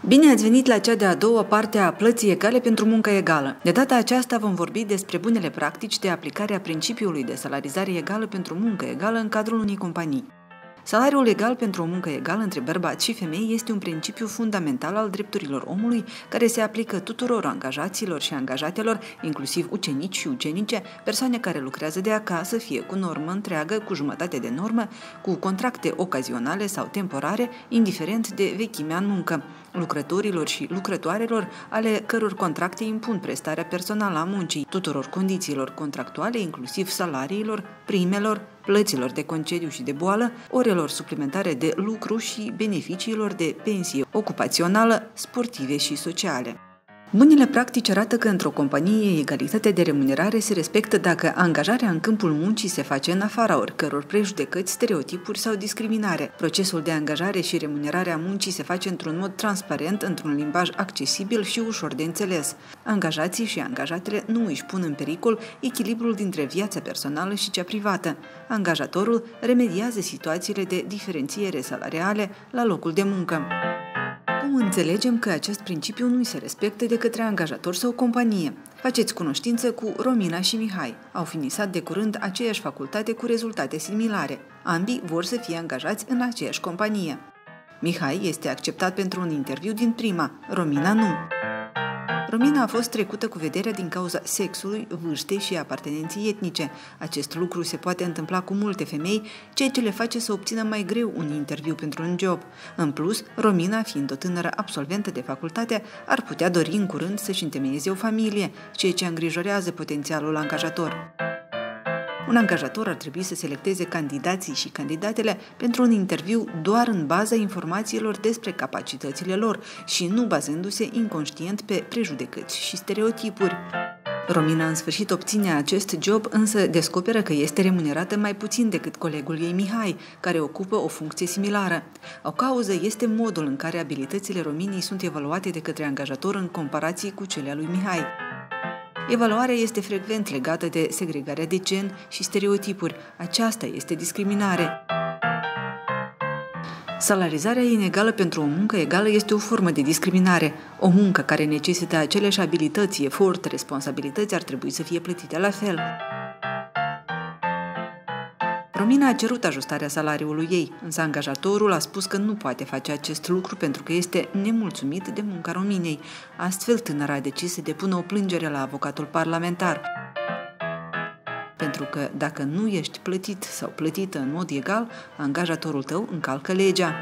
Bine ați venit la cea de-a doua parte a plății egale pentru muncă egală. De data aceasta vom vorbi despre bunele practici de aplicare a principiului de salarizare egală pentru muncă egală în cadrul unei companii. Salariul egal pentru o muncă egală între bărbați și femei este un principiu fundamental al drepturilor omului care se aplică tuturor angajaților și angajatelor, inclusiv ucenici și ucenice, persoane care lucrează de acasă, fie cu normă întreagă, cu jumătate de normă, cu contracte ocazionale sau temporare, indiferent de vechimea în muncă, lucrătorilor și lucrătoarelor ale căror contracte impun prestarea personală a muncii, tuturor condițiilor contractuale, inclusiv salariilor, primelor, plăților de concediu și de boală, orelor suplimentare de lucru și beneficiilor de pensie ocupațională, sportive și sociale. Bunele practici arată că într-o companie egalitatea de remunerare se respectă dacă angajarea în câmpul muncii se face în afara oricăror prejudecăți, stereotipuri sau discriminare. Procesul de angajare și remunerare a muncii se face într-un mod transparent, într-un limbaj accesibil și ușor de înțeles. Angajații și angajatele nu își pun în pericol echilibrul dintre viața personală și cea privată. Angajatorul remediază situațiile de diferențiere salariale la locul de muncă. Cum înțelegem că acest principiu nu se respectă de către angajator sau companie? Faceți cunoștință cu Romina și Mihai. Au finisat de curând aceeași facultate cu rezultate similare. Ambii vor să fie angajați în aceeași companie. Mihai este acceptat pentru un interviu din prima, Romina nu. Romina a fost trecută cu vederea din cauza sexului, vârstei și apartenenței etnice. Acest lucru se poate întâmpla cu multe femei, ceea ce le face să obțină mai greu un interviu pentru un job. În plus, Romina, fiind o tânără absolventă de facultate, ar putea dori în curând să-și întemeieze o familie, ceea ce îngrijorează potențialul angajator. Un angajator ar trebui să selecteze candidații și candidatele pentru un interviu doar în baza informațiilor despre capacitățile lor și nu bazându-se inconștient pe prejudecăți și stereotipuri. Romina în sfârșit obține acest job, însă descoperă că este remunerată mai puțin decât colegul ei Mihai, care ocupă o funcție similară. O cauză este modul în care abilitățile Rominei sunt evaluate de către angajator în comparație cu cele a lui Mihai. Evaluarea este frecvent legată de segregarea de gen și stereotipuri. Aceasta este discriminare. Salarizarea inegală pentru o muncă egală este o formă de discriminare. O muncă care necesită aceleași abilități, efort, responsabilități ar trebui să fie plătite la fel. Romina a cerut ajustarea salariului ei, însă angajatorul a spus că nu poate face acest lucru pentru că este nemulțumit de munca Rominei. Astfel, tânăra a decis să depună o plângere la avocatul parlamentar. Pentru că dacă nu ești plătit sau plătită în mod egal, angajatorul tău încalcă legea.